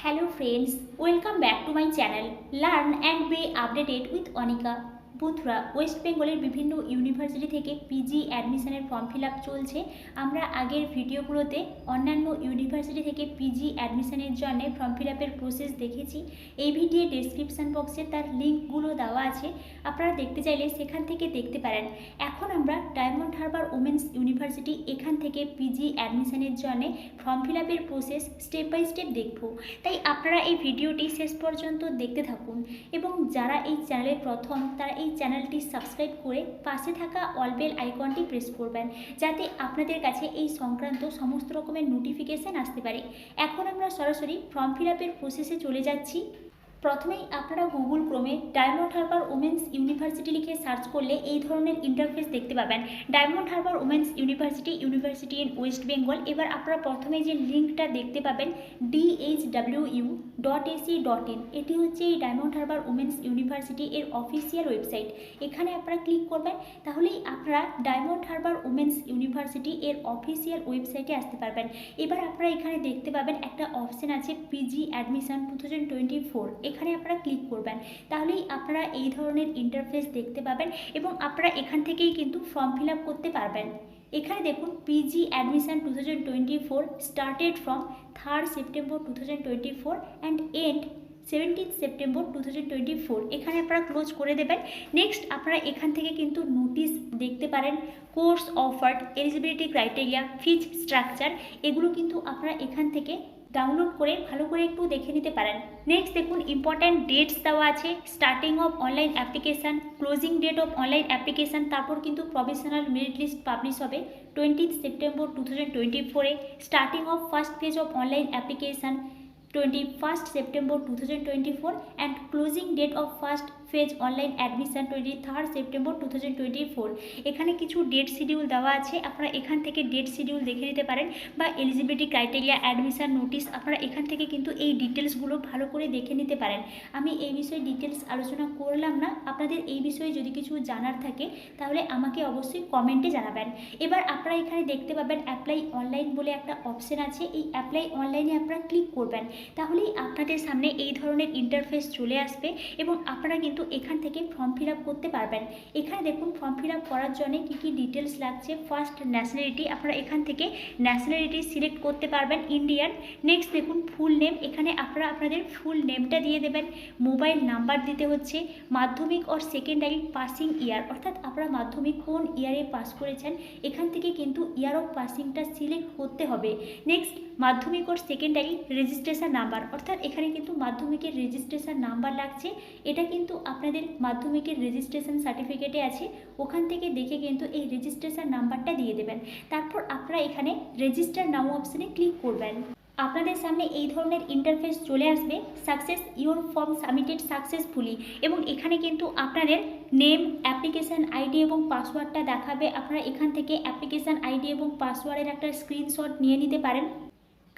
Hello friends, welcome back to my channel Learn and be updated with Anika. বন্ধুরা, West বেঙ্গলের বিভিন্ন university থেকে PG অ্যাডমিশনের form fill up চলছে। আমরা আগের ভিডিওগুলোতে অন্যান্য ইউনিভার্সিটি থেকে পিজি অ্যাডমিশনের জন্য ফর্ম ফিল আপের প্রসেস দেখেছি। এই ভিডিও ডেসক্রিপশন বক্সে তার লিঙ্কগুলো দেওয়া আছে, আপনারা দেখতে চাইলে সেখান থেকে দেখতে পারেন। এখন আমরা ডায়মন্ড হারবার ওমেন্স ইউনিভার্সিটি এখান থেকে পিজি অ্যাডমিশনের জন্য ফর্ম ফিল আপের প্রসেস স্টেপ বাই স্টেপ দেখব। তাই আপনারা এই ভিডিওটি শেষ পর্যন্ত দেখতে থাকুন এবং যারা এই চ্যানেলে প্রথম তারা এই চ্যানেলটি সাবস্ক্রাইব করে পাশে থাকা অল বেল আইকনটি প্রেস করবেন, যাতে আপনাদের কাছে এই সংক্রান্ত সমস্ত রকমের নোটিফিকেশান আসতে পারে। এখন আমরা সরাসরি ফর্ম ফিল আপের প্রসেসে চলে যাচ্ছি। প্রথমেই আপনারা গুগল ক্রোমে ডায়মন্ড হারবার ওমেন্স ইউনিভার্সিটি লিখে সার্চ করলে এই ধরনের ইন্টারফেস দেখতে পাবেন। Diamond Harbour women's university in West Bengal. এবার আপনারা প্রথমে যে লিঙ্কটা দেখতে পাবেন dhwu.ac.in, এটি হচ্ছে এই ডায়মন্ড হারবার ওমেন্স ইউনিভার্সিটি এর অফিসিয়াল ওয়েবসাইট। এখানে আপনারা ক্লিক করবেন, তাহলেই আপনারা ডায়মন্ড হারবার ওমেন্স ইউনিভার্সিটি এর অফিসিয়াল ওয়েবসাইটে আসতে পারবেন। এবার আপনারা এখানে দেখতে পাবেন একটা অপশন আছে পিজি অ্যাডমিশন 2024, এখানে আপনারা ক্লিক করবেন, তাহলেই আপনারা এই ধরনের ইন্টারফেস দেখতে পাবেন এবং আপনারা এখান থেকেই কিন্তু ফর্ম ফিল আপ করতে পারবেন। এখানে দেখুন PG admission 2024 started from 3rd September 2024 and end 17th September 2024, এখানে আপনারা ক্লোজ করে দেবেন। নেক্সট আপনারা এখান থেকে কিন্তু নোটিশ দেখতে পারেন, কোর্স অফার্ড, এলিজিবিলিটি ক্রাইটেরিয়া, ফিজ স্ট্রাকচার, এগুলো কিন্তু আপনারা এখান থেকে ডাউনলোড করে ভালো করে একটু দেখে নিতে পারেন। নেক্সট দেখুন ইম্পর্ট্যান্ট ডেটস দেওয়া আছে, starting of online application, closing date of online application, তারপর কিন্তু প্রফেশনাল মেরিট লিস্ট পাবলিশ হবে 20th সেপ্টেম্বর 2024-এ, starting of first phase of online application 21st September 2024 and closing date of first phase online admission 23rd September 2024। এখানে কিছু date schedule দেওয়া আছে, আপনারা এখান থেকে ডেট শিডিউল দেখে নিতে পারেন, বা এলিজিবিলিটি ক্রাইটেরিয়া, অ্যাডমিশন নোটিশ, আপনারা এখান থেকে কিন্তু এই ডিটেলসগুলো ভালো করে দেখে নিতে পারেন। আমি এই বিষয়ে ডিটেলস আলোচনা করলাম না, আপনাদের এই বিষয়ে যদি কিছু জানার থাকে তাহলে আমাকে অবশ্যই কমেন্টে জানাবেন। এবার আপনারা এখানে দেখতে পাবেন অ্যাপ্লাই অনলাইন বলে একটা অপশন আছে, এই অ্যাপ্লাই অনলাইনে আপনারা ক্লিক করবেন, তাহলেই আপনাদের সামনে এই ধরনের ইন্টারফেস চলে আসবে এবং আপনারা কিন্তু এখান থেকে ফর্ম ফিল আপ করতে পারবেন। এখানে দেখুন ফর্ম ফিল আপ করার জন্য কী কী ডিটেলস লাগছে। ফার্স্ট ন্যাশনালিটি, আপনারা এখান থেকে ন্যাশনালিটি সিলেক্ট করতে পারবেন, ইন্ডিয়ান। নেক্সট দেখুন ফুল নেম, এখানে আপনারা আপনাদের ফুল নেমটা দিয়ে দেবেন। মোবাইল নাম্বার দিতে হচ্ছে, মাধ্যমিক অর সেকেন্ডারি পাসিং ইয়ার, অর্থাৎ আপনারা মাধ্যমিক কোন ইয়ারে পাস করেছেন এখান থেকে কিন্তু ইয়ার অফ পাসিংটা সিলেক্ট করতে হবে। নেক্সট মাধ্যমিক ওর সেকেন্ডারি রেজিস্ট্রেশন নাম্বার, অর্থাৎ এখানে কিন্তু মাধ্যমিকের রেজিস্ট্রেশন নাম্বার লাগছে, এটা কিন্তু আপনাদের মাধ্যমিকের রেজিস্ট্রেশন সার্টিফিকেটে আছে, ওখান থেকে দেখে কিন্তু এই রেজিস্ট্রেশন নাম্বারটা দিয়ে দেবেন। তারপর আপনারা এখানে রেজিস্টার নাও অপশানে ক্লিক করবেন। আপনাদের সামনে এই ধরনের ইন্টারফেস চলে আসবে, success your form submitted successfully, এবং এখানে কিন্তু আপনাদের নেম, অ্যাপ্লিকেশান আইডি এবং পাসওয়ার্ডটা দেখাবে। আপনারা এখান থেকে অ্যাপ্লিকেশান আইডি এবং পাসওয়ার্ডের একটা স্ক্রিনশট নিয়ে নিতে পারেন,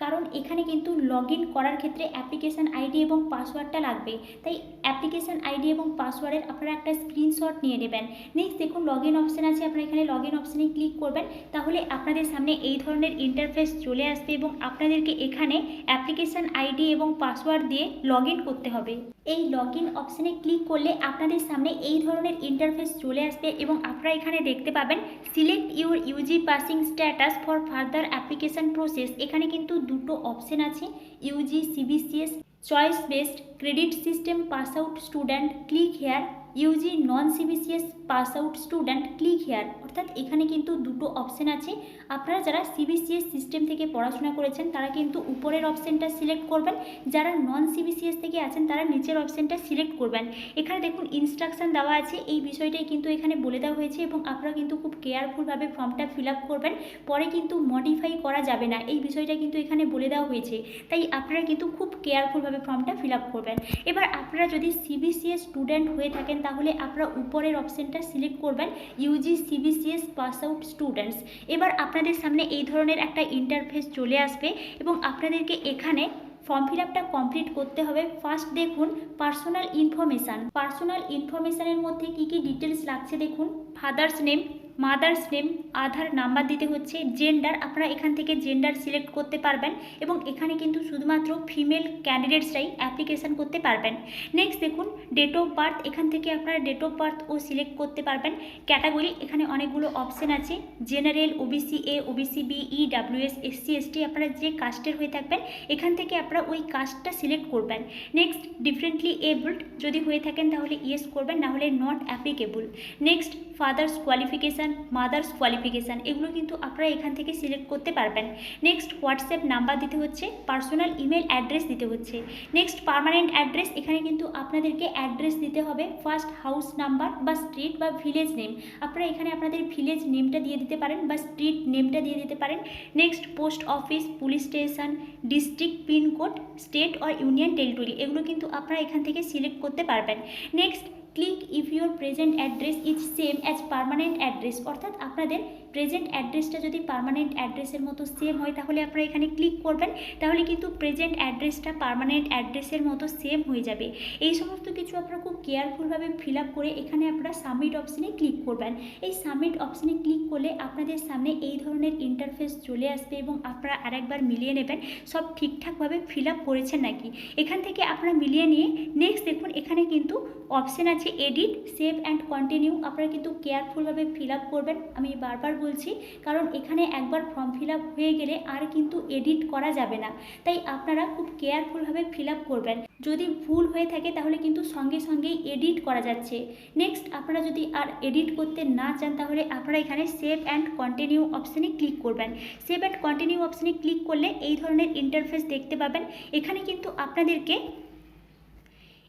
কারণ এখানে কিন্তু লগ ইন করার ক্ষেত্রে অ্যাপ্লিকেশান আইডি এবং পাসওয়ার্ডটা লাগবে, তাই অ্যাপ্লিকেশান আইডি এবং পাসওয়ার্ডের আপনারা একটা স্ক্রিনশট নিয়ে নেবেন। নেক্সট দেখুন লগ ইন অপশান আছে, আপনারা এখানে লগ ইন অপশানে ক্লিক করবেন, তাহলে আপনাদের সামনে এই ধরনের ইন্টারফেস চলে আসবে এবং আপনাদেরকে এখানে অ্যাপ্লিকেশান আইডি এবং পাসওয়ার্ড দিয়ে লগ ইন করতে হবে। এই লগ ইন অপশানে ক্লিক করলে আপনাদের সামনে এই ধরনের ইন্টারফেস চলে আসবে এবং আপনারা এখানে দেখতে পাবেন select your UG passing status for further application process. এখানে কিন্তু দুটো অপশান আছে, UG CBCS choice based credit system pass out student click here, UG non CBCS pass out student click here, অর্থাৎ এখানে কিন্তু দুটো অপশান আছে। আপনারা যারা সিবিসিএস সিস্টেম থেকে পড়াশোনা করেছেন তারা কিন্তু উপরের অপশানটা সিলেক্ট করবেন, যারা নন সিবিসিএস থেকে আছেন তারা নিচের অপশানটা সিলেক্ট করবেন। এখানে দেখুন ইনস্ট্রাকশান দেওয়া আছে, এই বিষয়টাই কিন্তু এখানে বলে দেওয়া হয়েছে এবং আপনারা কিন্তু খুব কেয়ারফুলভাবে ফর্মটা ফিল আপ করবেন, পরে কিন্তু মডিফাই করা যাবে না, এই বিষয়টা কিন্তু এখানে বলে দেওয়া হয়েছে, তাই আপনারা কিন্তু খুব কেয়ারফুলভাবে ফর্মটা ফিল আপ করবেন। এবার আপনারা যদি সিবিসিএস স্টুডেন্ট হয়ে থাকেন তাহলে আপনারা উপরের অপশানটা সিলেক্ট করবেন, Yuji CBCS pass out students. এবার আপনাদের সামনে এই ধরনের একটা ইন্টারফেস চলে আসবে এবং আপনাদেরকে এখানে ফর্ম ফিল আপটা কমপ্লিট করতে হবে। ফার্স্ট দেখুন পার্সোনাল ইনফরমেশান, পার্সোনাল ইনফরমেশানের মধ্যে কী কী ডিটেলস লাগছে দেখুন, ফাদার্স নেম, মাদার্স নেম, আধার নাম্বার দিতে হচ্ছে। জেন্ডার, আপনারা এখান থেকে জেন্ডার সিলেক্ট করতে পারবেন এবং এখানে কিন্তু শুধুমাত্র ফিমেল ক্যান্ডিডেটসরাই অ্যাপ্লিকেশান করতে পারবেন। নেক্সট দেখুন ডেট অফ বার্থ, এখান থেকে আপনারা ডেট অফ বার্থও সিলেক্ট করতে পারবেন। ক্যাটাগরি, এখানে অনেকগুলো অপশান আছে, general, OBC A, OBC B, EWS, SC ST, আপনারা যে কাস্টের হয়ে থাকবেন এখান থেকে আপনারা ওই কাস্টটা সিলেক্ট করবেন। নেক্সট ডিফারেন্টলি এবলড, যদি হয়ে থাকেন তাহলে ইয়েস করবেন, না হলে not applicable. Next father's qualification, mother's qualification, এগুলো কিন্তু আপনারা এখান থেকে সিলেক্ট করতে পারবেন। নেক্সট হোয়াটসঅ্যাপ নাম্বার দিতে হচ্ছে, পার্সোনাল ইমেল অ্যাড্রেস দিতে হচ্ছে। নেক্সট পার্মানেন্ট অ্যাড্রেস, এখানে কিন্তু আপনাদেরকে অ্যাড্রেস দিতে হবে, ফার্স্ট হাউস নাম্বার বা স্ট্রিট বা ভিলেজ নেম, আপনারা এখানে আপনাদের ভিলেজ নেমটা দিয়ে দিতে পারেন বা স্ট্রিট নেমটা দিয়ে দিতে পারেন। Next post office, police station, district, pincode, state or union territory, এগুলো কিন্তু আপনারা এখান থেকে সিলেক্ট করতে পারবেন। Next click if your present address is same as permanent address, অর্থাৎ আপনাদের প্রেজেন্ট অ্যাড্রেসটা যদি পার্মানেন্ট অ্যাড্রেসের মতো সেম হয় তাহলে আপনারা এখানে ক্লিক করবেন, তাহলে কিন্তু প্রেজেন্ট অ্যাড্রেসটা পার্মানেন্ট অ্যাড্রেসের মতো সেম হয়ে যাবে। এই সমস্ত কিছু আপনারা খুব কেয়ারফুলভাবে ফিল আপ করে এখানে আপনারা সাবমিট অপশানে ক্লিক করবেন। এই সাবমিট অপশানে ক্লিক করলে আপনাদের সামনে এই ধরনের ইন্টারফেস চলে আসবে এবং আপনারা আরেকবার মিলিয়ে নেবেন সব ঠিকঠাকভাবে ফিল আপ করেছেন নাকি। এখান থেকে আপনারা মিলিয়ে নিয়ে নেক্সট দেখুন এখানে কিন্তু অপশান আছে এডিট, সেভ অ্যান্ড কন্টিনিউ, আপনারা কিন্তু কেয়ারফুলভাবে ফিল আপ করবেন। আমি বারবার বলছি কারণ এখানে একবার ফর্ম ফিল আপ হয়ে গেলে আর কিন্তু এডিট করা যাবে না, তাই আপনারা খুব কেয়ারফুলভাবে ফিল আপ করবেন। যদি ভুল হয়ে থাকে তাহলে কিন্তু সঙ্গে সঙ্গেই এডিট করা যাচ্ছে। নেক্সট আপনারা যদি আর এডিট করতে না চান তাহলে আপনারা এখানে সেভ অ্যান্ড কন্টিনিউ অপশানে ক্লিক করবেন। সেভ অ্যান্ড কন্টিনিউ অপশানে ক্লিক করলে এই ধরনের ইন্টারফেস দেখতে পাবেন। এখানে কিন্তু আপনাদেরকে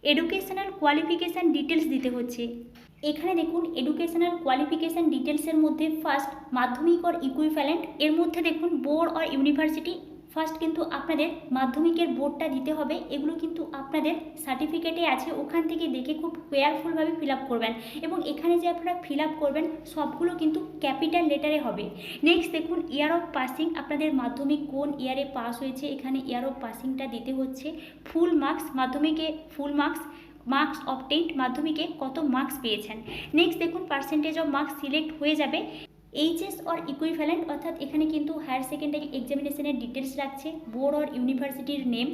এডুকেশনাল কোয়ালিফিকেশান ডিটেলস দিতে হচ্ছে। এখানে দেখুন এডুকেশনাল কোয়ালিফিকেশান ডিটেলসের মধ্যে ফার্স্ট মাধ্যমিক অর ইকুইভ্যালেন্ট, এর মধ্যে দেখুন বোর্ড অর ইউনিভার্সিটি। ফার্স্ট কিন্তু আপনাদের মাধ্যমিকের বোর্ডটা দিতে হবে, এগুলো কিন্তু আপনাদের সার্টিফিকেটে আছে, ওখান থেকে দেখে খুব কেয়ারফুলভাবে ফিল আপ করবেন এবং এখানে যে আপনারা ফিল আপ করবেন সবগুলো কিন্তু ক্যাপিটাল লেটারে হবে। নেক্সট দেখুন ইয়ার অফ পাসিং, আপনাদের মাধ্যমিক কোন ইয়ারে পাস হয়েছে এখানে ইয়ার অফ পাসিংটা দিতে হচ্ছে। ফুল মার্কস, মাধ্যমিকে ফুল মার্কস, মার্কস অবটেইনড, মাধ্যমিকে কত মার্কস পেয়েছেন। নেক্সট দেখুন পার্সেন্টেজ অফ মার্কস সিলেক্ট হয়ে যাবে। এইচএস অর ইকুইভ্যালেন্ট, অর্থাৎ এখানে কিন্তু হায়ার সেকেন্ডারি এক্সামিনেশনের ডিটেলস রাখছে, বোর্ড অর ইউনিভার্সিটির name,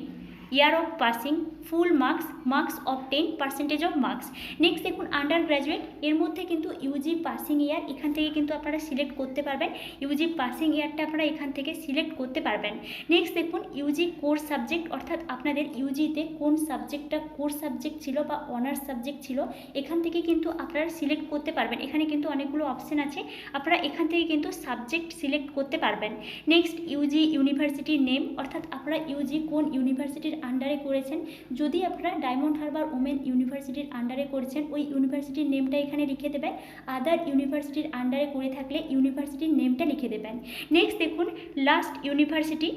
year of passing, full marks, marks obtain, percentage of marks. Next দেখুন আন্ডার গ্র্যাজুয়েট, এর মধ্যে কিন্তু ইউজি পাসিং ইয়ার, এখান থেকে কিন্তু আপনারা সিলেক্ট করতে পারবেন, ইউজি পাসিং ইয়ারটা আপনারা এখান থেকে সিলেক্ট করতে পারবেন। নেক্সট দেখুন ইউজি কোর্স সাবজেক্ট, অর্থাৎ আপনাদের ইউজিতে কোন সাবজেক্টটা কোর্স সাবজেক্ট ছিল বা অনার্স সাবজেক্ট ছিল এখান থেকে কিন্তু আপনারা সিলেক্ট করতে পারবেন। এখানে কিন্তু অনেকগুলো অপশান আছে, আপনারা এখান থেকে কিন্তু সাবজেক্ট সিলেক্ট করতে পারবেন। নেক্সট ইউজি ইউনিভার্সিটির নেম, অর্থাৎ আপনারা ইউজি কোন ইউনিভার্সিটির আন্ডারে করেছেন, যদি আপনারা ডায়মন্ড হারবার ওমেন ইউনিভার্সিটির আন্ডারে করেছেন ওই ইউনিভার্সিটির নেমটা এখানে লিখে দেবেন, আদার ইউনিভার্সিটির আন্ডারে করে থাকলে ইউনিভার্সিটির নেমটা লিখে দেবেন। নেক্সট দেখুন লাস্ট ইউনিভার্সিটি,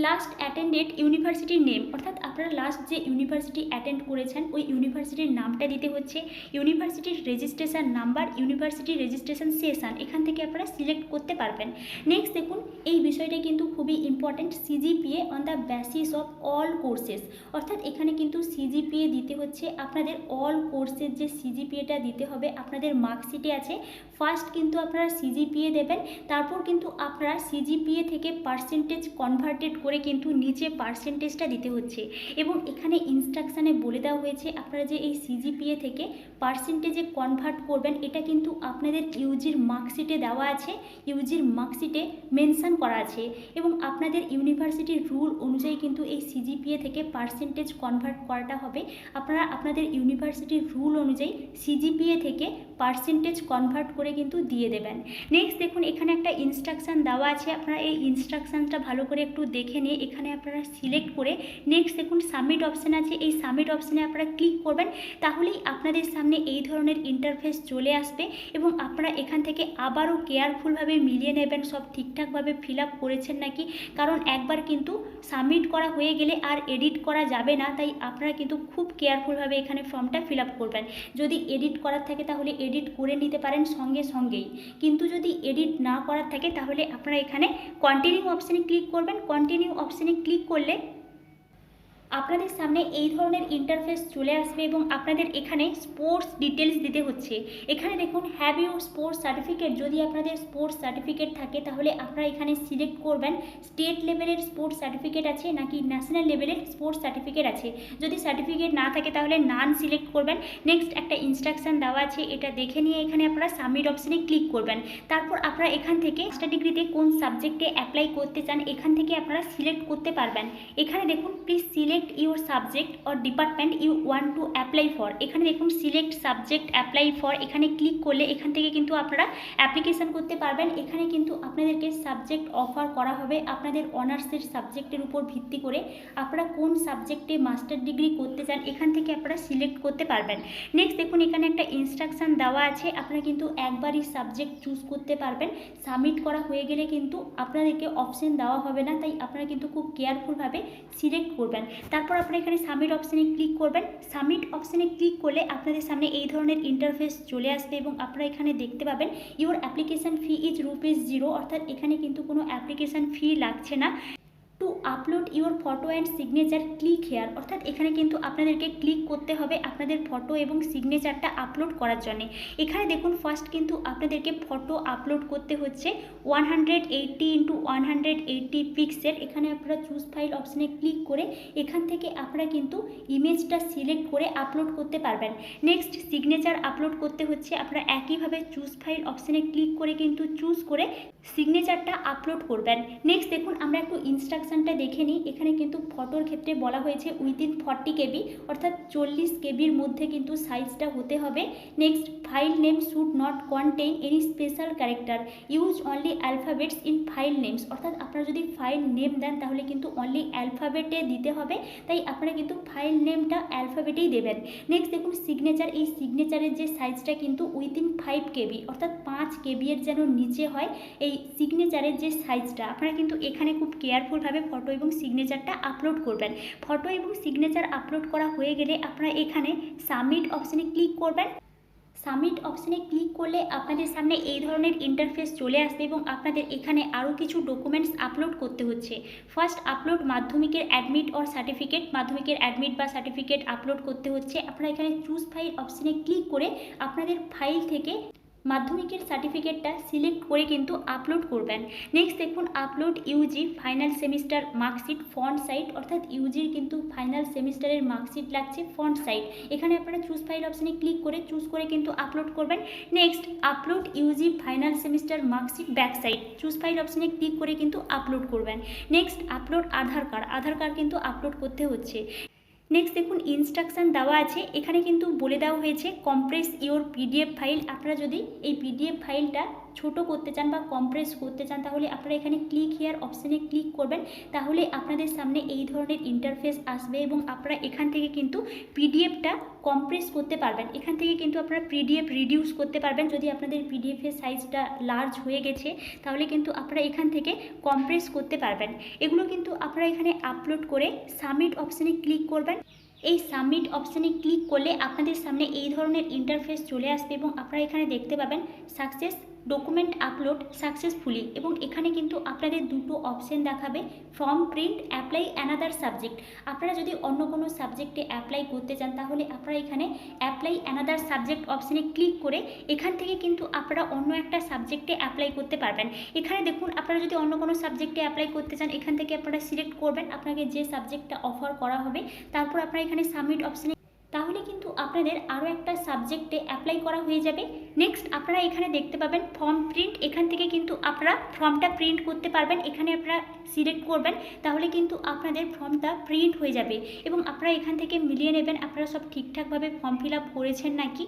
লাস্ট অ্যাটেন্ডেড ইউনিভার্সিটির নেম, অর্থাৎ আপনারা লাস্ট যে ইউনিভার্সিটি অ্যাটেন্ড করেছেন ওই ইউনিভার্সিটির নামটা দিতে হচ্ছে। ইউনিভার্সিটির registration number, university registration session, এখান থেকে আপনারা সিলেক্ট করতে পারবেন। নেক্সট দেখুন এই বিষয়টা কিন্তু খুবই important, CGPA on the basis of all courses, অর্থাৎ এখানে কিন্তু সিজিপিএ দিতে হচ্ছে আপনাদের অল কোর্সের যে সিজিপিএটা দিতে হবে আপনাদের মার্কশিটে আছে। ফার্স্ট কিন্তু আপনারা সিজিপিএ দেবেন, তারপর কিন্তু আপনারা সিজিপিএ থেকে পার্সেন্টেজ কনভার্টেড করে কিন্তু নিচে পার্সেন্টেজটা দিতে হচ্ছে এবং এখানে ইনস্ট্রাকশানে বলে দেওয়া হয়েছে আপনারা যে এই সিজিপিএ থেকে পার্সেন্টেজে কনভার্ট করবেন এটা কিন্তু আপনাদের ইউজির মার্কশিটে দেওয়া আছে, ইউজির মার্কশিটে মেনশন করা আছে এবং আপনাদের ইউনিভার্সিটির রুল অনুযায়ী কিন্তু এই সিজিপিএ থেকে পার্সেন্টেজ কনভার্ট করাটা হবে। আপনারা আপনাদের ইউনিভার্সিটির রুল অনুযায়ী সিজিপিএ থেকে পার্সেন্টেজ কনভার্ট করে কিন্তু দিয়ে দেবেন। নেক্সট দেখুন এখানে একটা ইনস্ট্রাকশান দেওয়া আছে, আপনারা এই ইনস্ট্রাকশানটা ভালো করে একটু দেখে নিয়ে এখানে আপনারা সিলেক্ট করে নেক্সট দেখুন সাবমিট অপশান আছে, এই সাবমিট অপশানে আপনারা ক্লিক করবেন, তাহলেই আপনাদের সামনে এই ধরনের ইন্টারফেস চলে আসবে এবং আপনারা এখান থেকে আবারও কেয়ারফুলভাবে মিলিয়ে নেবেন সব ঠিকঠাকভাবে ফিল আপ করেছেন নাকি, কারণ একবার কিন্তু সাবমিট করা হয়ে গেলে আর এডিট করা যাবে না, তাই আপনারা কিন্তু খুব কেয়ারফুলভাবে এখানে ফর্মটা ফিল আপ করবেন। যদি এডিট করার থাকে তাহলে এডিট করে নিতে পারেন সঙ্গে সঙ্গেই, কিন্তু যদি এডিট না করার থাকে তাহলে আপনারা এখানে কন্টিনিউ অপশানে ক্লিক করবেন। কন্টিনিউ অপশানে ক্লিক করলে আপনাদের সামনে এই ধরনের ইন্টারফেস চলে আসবে এবং আপনাদের এখানে স্পোর্টস ডিটেলস দিতে হচ্ছে। এখানে দেখুন হ্যাভ ইউ স্পোর্টস সার্টিফিকেট, যদি আপনাদের স্পোর্টস সার্টিফিকেট থাকে তাহলে আপনারা এখানে সিলেক্ট করবেন স্টেট লেভেলের স্পোর্টস সার্টিফিকেট আছে নাকি ন্যাশনাল লেভেলের স্পোর্টস সার্টিফিকেট আছে। যদি সার্টিফিকেট না থাকে তাহলে নান সিলেক্ট করবেন। নেক্সট একটা ইনস্ট্রাকশান দেওয়া আছে, এটা দেখে নিয়ে এখানে আপনারা সাবমিট অপশানে ক্লিক করবেন। তারপর আপনারা এখান থেকে মাস্টার ডিগ্রিতে কোন সাবজেক্টে অ্যাপ্লাই করতে চান এখান থেকে আপনারা সিলেক্ট করতে পারবেন। এখানে দেখুন please select your subject or department you want to apply for. এখানে দেখুন সিলেক্ট সাবজেক্ট অ্যাপ্লাই ফর, এখানে ক্লিক করলে এখান থেকে কিন্তু আপনারা অ্যাপ্লিকেশান করতে পারবেন। এখানে কিন্তু আপনাদেরকে সাবজেক্ট অফার করা হবে আপনাদের অনার্সের সাবজেক্টের উপর ভিত্তি করে। আপনারা কোন সাবজেক্টে মাস্টার ডিগ্রি করতে চান এখান থেকে আপনারা সিলেক্ট করতে পারবেন। নেক্সট দেখুন এখানে একটা ইনস্ট্রাকশান দেওয়া আছে, আপনারা কিন্তু একবারই সাবজেক্ট চুজ করতে পারবেন। সাবমিট করা হয়ে গেলে কিন্তু আপনাদেরকে অপশন দেওয়া হবে না, তাই আপনারা কিন্তু খুব কেয়ারফুলভাবে সিলেক্ট করবেন। তারপর আপনারা এখানে সাবমিট অপশানে ক্লিক করবেন। সাবমিট অপশানে ক্লিক করলে আপনাদের সামনে এই ধরনের ইন্টারফেস চলে আসবে এবং আপনারা এখানে দেখতে পাবেন ইউর অ্যাপ্লিকেশান ফি ইজ ₹0, অর্থাৎ এখানে কিন্তু কোনো অ্যাপ্লিকেশান ফি লাগছে না। To upload your photo and signature click here, অর্থাৎ এখানে কিন্তু আপনাদেরকে ক্লিক করতে হবে আপনাদের ফটো এবং সিগনেচারটা আপলোড করার জন্য। এখানে দেখুন ফার্স্ট কিন্তু আপনাদেরকে ফটো আপলোড করতে হচ্ছে 180x180 পিক্সেল। এখানে আপনারা চুজ ফাইল অপশানে ক্লিক করে এখান থেকে আপনারা কিন্তু ইমেজটা সিলেক্ট করে আপলোড করতে পারবেন। নেক্সট সিগনেচার আপলোড করতে হচ্ছে, আপনারা একইভাবে চুজ ফাইল অপশানে ক্লিক করে কিন্তু চুজ করে সিগনেচারটা আপলোড করবেন। নেক্সট দেখুন আমরা একটু ইনস্ট্রাকশানটা দেখে নিই। এখানে কিন্তু ফটোর ক্ষেত্রে বলা হয়েছে উইদিন 40 KB, অর্থাৎ 40 KBর মধ্যে কিন্তু সাইজটা হতে হবে। Next file name should not contain any special character, use only alphabets in file names, অর্থাৎ আপনারা যদি ফাইল নেম দেন তাহলে কিন্তু অনলি অ্যালফাবেটে দিতে হবে, তাই আপনারা কিন্তু ফাইল নেমটা অ্যালফাবেটেই দেবেন। নেক্সট দেখুন সিগনেচার, এই সিগনেচারের যে সাইজটা কিন্তু উইদিন 5 KB, অর্থাৎ 5 KB এর যেন নিচে হয় এই সিগনেচারের যে সাইজটা। আপনারা কিন্তু এখানে খুব কেয়ারফুলভাবে ফটো এবং সিগনেচারটা আপলোড করবেন। ফটো এবং সিগনেচার আপলোড করা হয়ে গেলে আপনারা এখানে সাবমিট অপশানে ক্লিক করবেন। সাবমিট অপশানে ক্লিক করলে আপনাদের সামনে এই ধরনের ইন্টারফেস চলে আসবে এবং আপনাদের এখানে আরও কিছু ডকুমেন্টস আপলোড করতে হচ্ছে। ফার্স্ট আপলোড মাধ্যমিকের অ্যাডমিট অর সার্টিফিকেট, মাধ্যমিকের অ্যাডমিট বা সার্টিফিকেট আপলোড করতে হচ্ছে। আপনারা এখানে চুজ ফাইল অপশানে ক্লিক করে আপনাদের ফাইল থেকে মাধ্যমিকের সার্টিফিকেটটা সিলেক্ট করে কিন্তু আপলোড করবেন। নেক্সট দেখুন upload UG final semester marksheet font size, অর্থাৎ ইউজির কিন্তু ফাইনাল সেমিস্টারের মার্কশিট লাগছে ফন্ট সাইজ। এখানে আপনারা চুজ ফাইল অপশানে ক্লিক করে চুজ করে কিন্তু আপলোড করবেন। Next upload UG final semester marksheet back side, choose file অপশানে ক্লিক করে কিন্তু আপলোড করবেন। নেক্সট আপলোড আধার কার্ড কিন্তু আপলোড করতে হচ্ছে। নেক্সট দেখুন ইনস্ট্রাকশান দেওয়া আছে, এখানে কিন্তু বলে দেওয়া হয়েছে কম্প্রেস ইওর PDF ফাইল। আপনারা যদি এই PDF ফাইলটা ছোট করতে চান বা কম্প্রেস করতে চান তাহলে আপনারা এখানে ক্লিক হেয়ার অপশানে ক্লিক করবেন, তাহলে আপনাদের সামনে এই ধরনের ইন্টারফেস আসবে এবং আপনারা এখান থেকে কিন্তু PDFটা কম্প্রেস করতে পারবেন। এখান থেকে কিন্তু আপনারা PDF রিডিউস করতে পারবেন। যদি আপনাদের PDFের সাইজটা লার্জ হয়ে গেছে তাহলে কিন্তু আপনারা এখান থেকে কম্প্রেস করতে পারবেন। এগুলো কিন্তু আপনারা এখানে আপলোড করে সাবমিট অপশানে ক্লিক করবেন। এই সাবমিট অপশানে ক্লিক করলে আপনাদের সামনে এই ধরনের ইন্টারফেস চলে আসবে এবং আপনারা এখানে দেখতে পাবেন সাকসেস ডকুমেন্ট আপলোড সাকসেসফুলি, এবং এখানে কিন্তু আপনাদের দুটো অপশান দেখাবে, form print apply another subject. আপনারা যদি অন্য কোনো সাবজেক্টে অ্যাপ্লাই করতে চান তাহলে আপনারা এখানে অ্যাপ্লাই অ্যানাদার সাবজেক্ট অপশানে ক্লিক করে এখান থেকে কিন্তু আপনারা অন্য একটা সাবজেক্টে অ্যাপ্লাই করতে পারবেন। এখানে দেখুন আপনারা যদি অন্য কোনো সাবজেক্টে অ্যাপ্লাই করতে চান এখান থেকে আপনারা সিলেক্ট করবেন আপনাকে যে সাবজেক্টটা অফার করা হবে, তারপর আপনারা এখানে সাবমিট অপশানে, তাহলে কিন্তু আপনাদের আরও একটা সাবজেক্টে অ্যাপ্লাই করা হয়ে যাবে। নেক্সট আপনারা এখানে দেখতে পাবেন ফর্ম প্রিন্ট, এখান থেকে কিন্তু আপনারা ফর্মটা প্রিন্ট করতে পারবেন। এখানে আপনারা সিলেক্ট করবেন, তাহলে কিন্তু আপনাদের ফর্মটা প্রিন্ট হয়ে যাবে এবং আপনারা এখান থেকে মিলিয়ে নেবেন আপনারা সব ঠিকঠাকভাবে ফর্ম ফিল আপ করেছেন নাকি।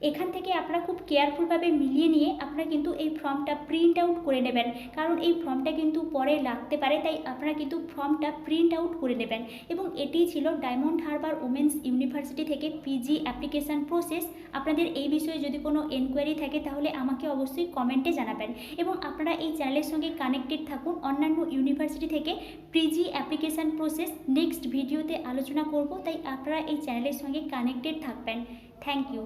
এখান থেকে আপনারা খুব কেয়ারফুলভাবে মিলিয়ে নিয়ে আপনারা কিন্তু এই ফর্মটা প্রিন্ট আউট করে নেবেন, কারণ এই ফর্মটা কিন্তু পরে লাগতে পারে, তাই আপনারা কিন্তু ফর্মটা প্রিন্ট আউট করে নেবেন। এবং এটিই ছিল ডায়মন্ড হারবার উমেন্স ইউনিভার্সিটি থেকে PG অ্যাপ্লিকেশান প্রসেস। আপনাদের এই বিষয়ে যদি কোনো এনকোয়ারি থাকে তাহলে আমাকে অবশ্যই কমেন্টে জানাবেন এবং আপনারা এই চ্যানেলের সঙ্গে কানেক্টেড থাকুন। অন্যান্য ইউনিভার্সিটি থেকে PG অ্যাপ্লিকেশান প্রসেস নেক্সট ভিডিওতে আলোচনা করব, তাই আপনারা এই চ্যানেলের সঙ্গে কানেক্টেড থাকবেন। Thank you.